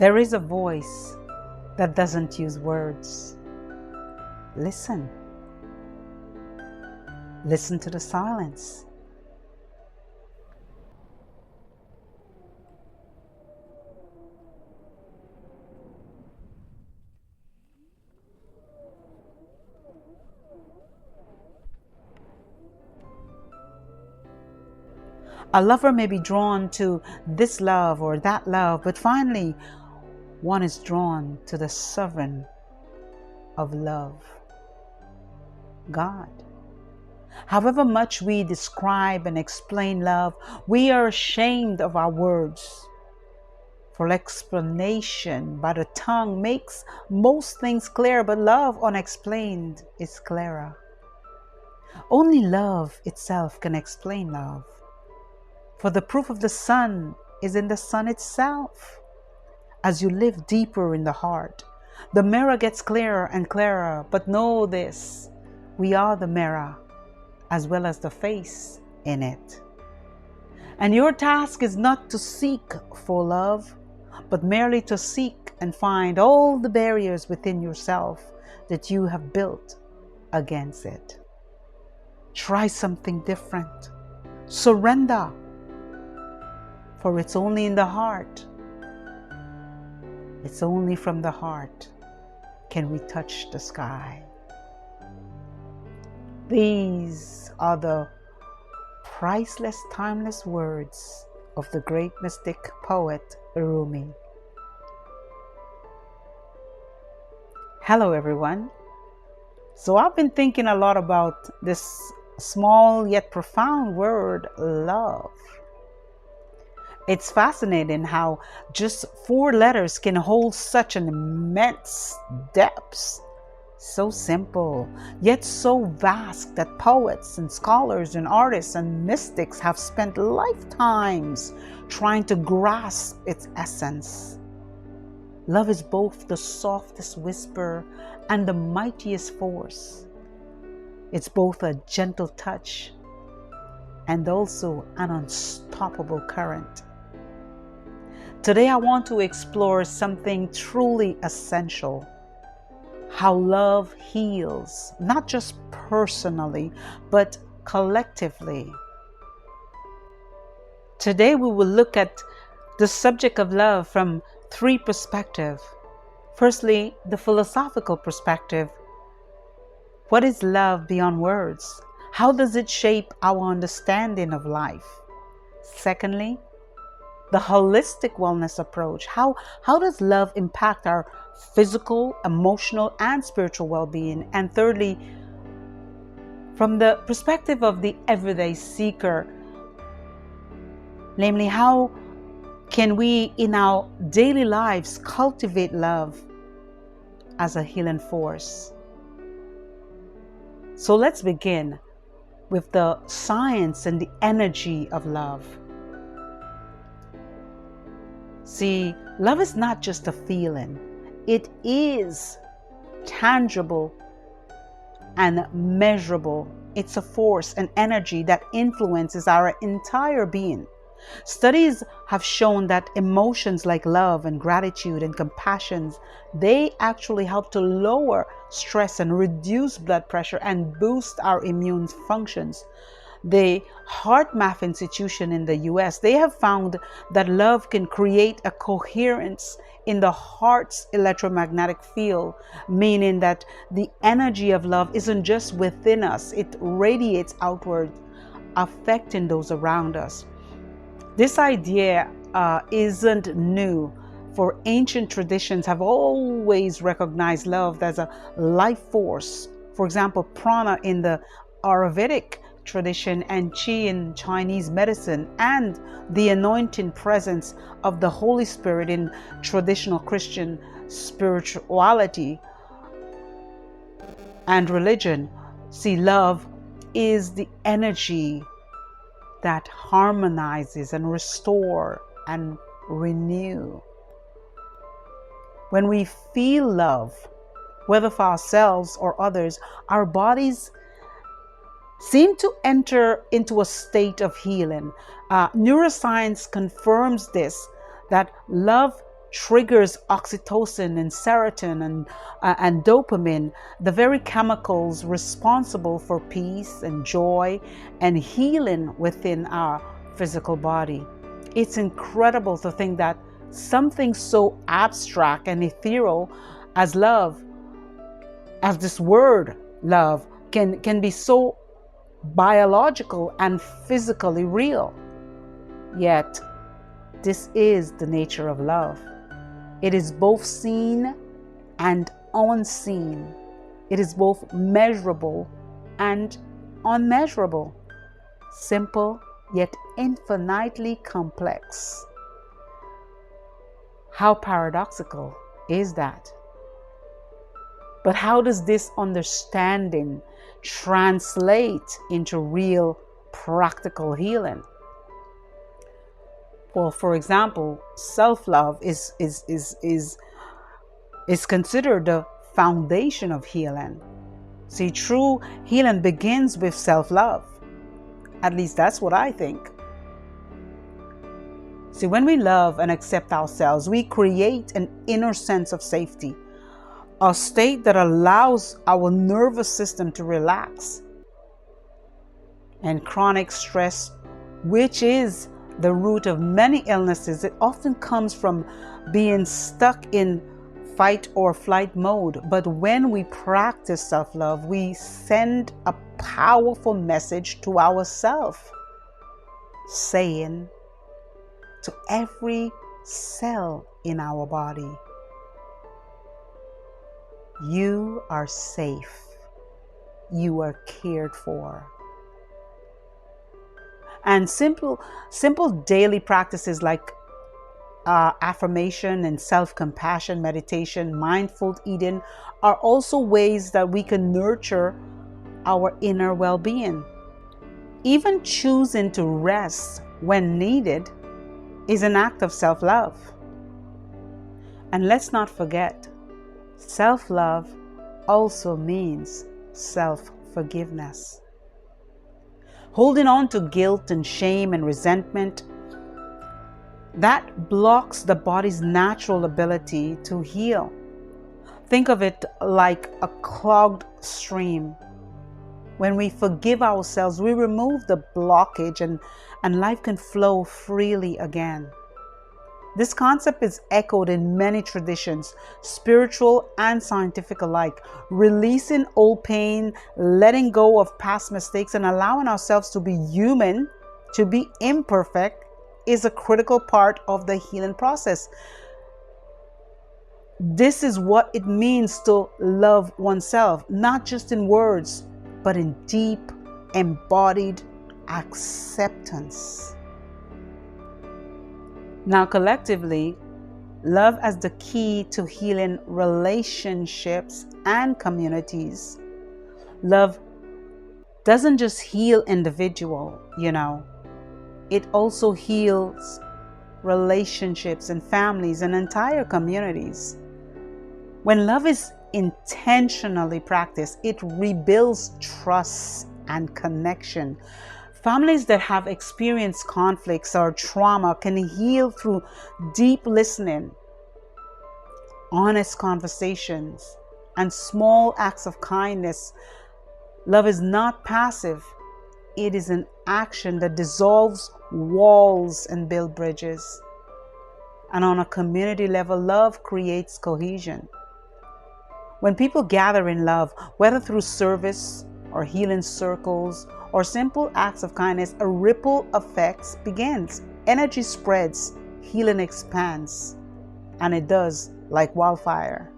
There is a voice that doesn't use words. Listen. Listen to the silence. A lover may be drawn to this love or that love, but finally, one is drawn to the sovereign of love, God. However much we describe and explain love, we are ashamed of our words. For explanation by the tongue makes most things clear, but love unexplained is clearer. Only love itself can explain love. For the proof of the sun is in the sun itself. As you live deeper in the heart, the mirror gets clearer and clearer. But know this, we are the mirror as well as the face in it. And your task is not to seek for love, but merely to seek and find all the barriers within yourself that you have built against it. Try something different. Surrender. For it's only in the heart. It's only from the heart can we touch the sky. These are the priceless, timeless words of the great mystic poet Rumi. Hello everyone. So I've been thinking a lot about this small yet profound word, love. It's fascinating how just 4 letters can hold such an immense depth. So simple, yet so vast that poets and scholars and artists and mystics have spent lifetimes trying to grasp its essence. Love is both the softest whisper and the mightiest force. It's both a gentle touch and also an unstoppable current. Today I want to explore something truly essential. How love heals, not just personally, but collectively. Today we will look at the subject of love from 3 perspectives. Firstly, the philosophical perspective. What is love beyond words? How does it shape our understanding of life? Secondly, the holistic wellness approach. How does love impact our physical, emotional, and spiritual well-being? And thirdly, from the perspective of the everyday seeker, namely, how can we in our daily lives cultivate love as a healing force? So let's begin with the science and the energy of love. See, love is not just a feeling. It is tangible and measurable. It's a force and energy that influences our entire being. Studies have shown that emotions like love and gratitude and compassion, they actually help to lower stress and reduce blood pressure and boost our immune functions. The HeartMath Institution in the US, they have found that love can create a coherence in the heart's electromagnetic field, meaning that the energy of love isn't just within us, it radiates outward, affecting those around us. This idea isn't new, for ancient traditions have always recognized love as a life force. For example, prana in the Ayurvedic tradition and qi in Chinese medicine, and the anointing presence of the Holy Spirit in traditional Christian spirituality and religion. See, love is the energy that harmonizes and restore and renew. When we feel love, whether for ourselves or others, our bodies seem to enter into a state of healing. Neuroscience confirms this, that love triggers oxytocin and serotonin and dopamine, the very chemicals responsible for peace and joy and healing within our physical body. It's incredible to think that something so abstract and ethereal as love, as this word love, can be so biological and physically real. Yet, this is the nature of love. It is both seen and unseen. It is both measurable and unmeasurable. Simple yet infinitely complex. How paradoxical is that? But how does this understanding translate into real practical healing? Well, for example, self-love is considered the foundation of healing. See, true healing begins with self-love. At least that's what I think. See, when we love and accept ourselves, we create an inner sense of safety, a state that allows our nervous system to relax. And chronic stress, which is the root of many illnesses, it often comes from being stuck in fight or flight mode. But when we practice self-love, we send a powerful message to ourselves, saying to every cell in our body, you are safe, you are cared for. And simple daily practices like affirmation and self-compassion, meditation, mindful eating are also ways that we can nurture our inner well-being. Even choosing to rest when needed is an act of self-love. And let's not forget, self-love also means self-forgiveness. Holding on to guilt and shame and resentment, that blocks the body's natural ability to heal. Think of it like a clogged stream. When we forgive ourselves, we remove the blockage and life can flow freely again. This concept is echoed in many traditions, spiritual and scientific alike. Releasing old pain, letting go of past mistakes, and allowing ourselves to be human, to be imperfect, is a critical part of the healing process. This is what it means to love oneself, not just in words, but in deep, embodied acceptance. Now, collectively, love as the key to healing relationships and communities. Love doesn't just heal individual, it also heals relationships and families and entire communities. When love is intentionally practiced, it rebuilds trust and connection. Families that have experienced conflicts or trauma can heal through deep listening, honest conversations, and small acts of kindness. Love is not passive. It is an action that dissolves walls and builds bridges. And on a community level, love creates cohesion. When people gather in love, whether through service or healing circles or simple acts of kindness, a ripple effect begins. Energy spreads, healing expands, and it does like wildfire.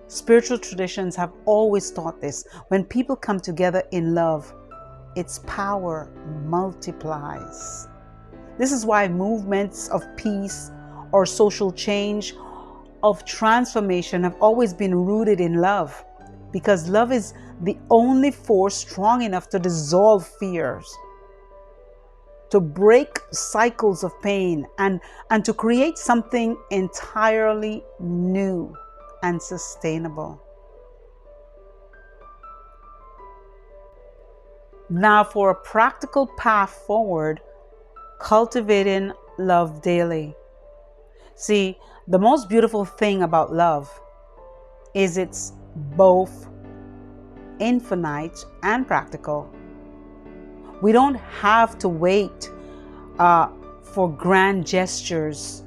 Spiritual traditions have always taught this. When people come together in love, its power multiplies. This is why movements of peace or social change, of transformation, have always been rooted in love, because love is the only force strong enough to dissolve fears, to break cycles of pain, and to create something entirely new and sustainable. Now, for a practical path forward, cultivating love daily. See, the most beautiful thing about love is it's both infinite and practical. We don't have to wait for grand gestures.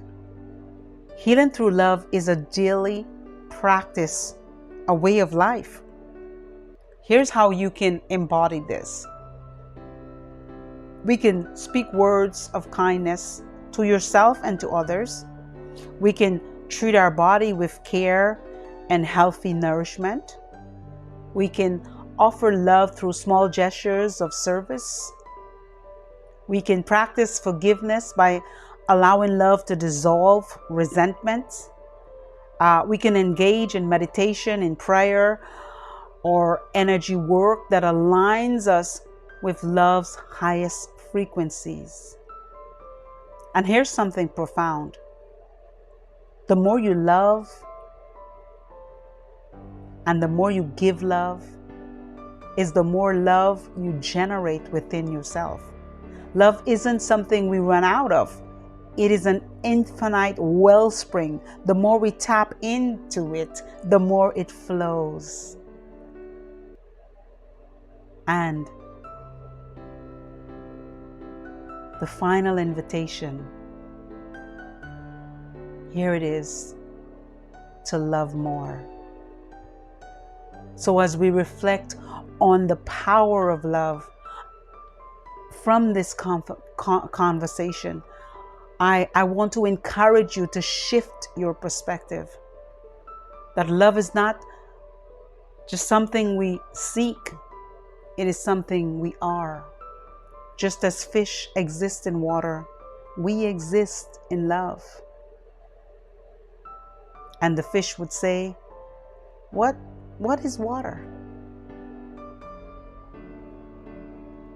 Healing through love is a daily practice, a way of life. Here's how you can embody this. We can speak words of kindness to yourself and to others. We can treat our body with care and healthy nourishment. We can offer love through small gestures of service. We can practice forgiveness by allowing love to dissolve resentment. We can engage in meditation, in prayer, or energy work that aligns us with love's highest frequencies. And here's something profound. The more you love and the more you give love is the more love you generate within yourself. Love isn't something we run out of. It is an infinite wellspring. The more we tap into it, the more it flows. And the final invitation, here it is, to love more. So as we reflect on the power of love from this conversation, I want to encourage you to shift your perspective. That love is not just something we seek, it is something we are. Just as fish exist in water, we exist in love. And the fish would say, what is water?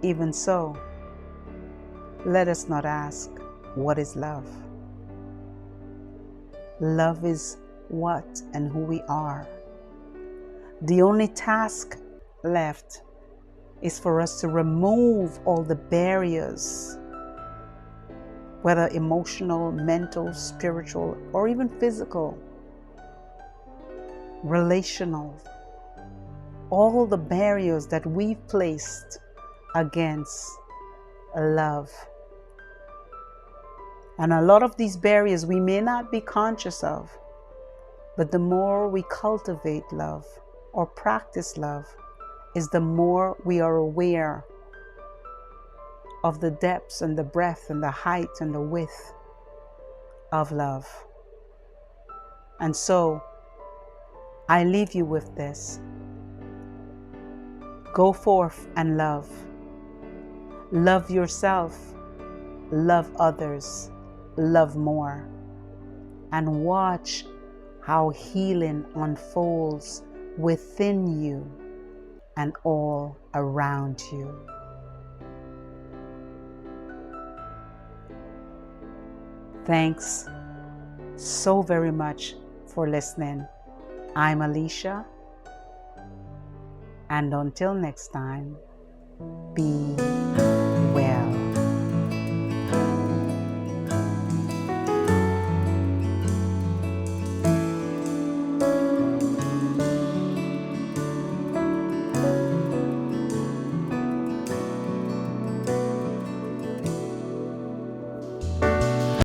Even so, let us not ask, what is love? Love is what and who we are. The only task left is for us to remove all the barriers, whether emotional, mental, spiritual, or even physical, relational, all the barriers that we've placed against love. And a lot of these barriers we may not be conscious of, but the more we cultivate love or practice love, is the more we are aware of the depths and the breadth and the height and the width of love. And so I leave you with this. Go forth and love. Love yourself. Love others. Love more. And watch how healing unfolds within you and all around you. Thanks so very much for listening. I'm Alicia, and until next time, be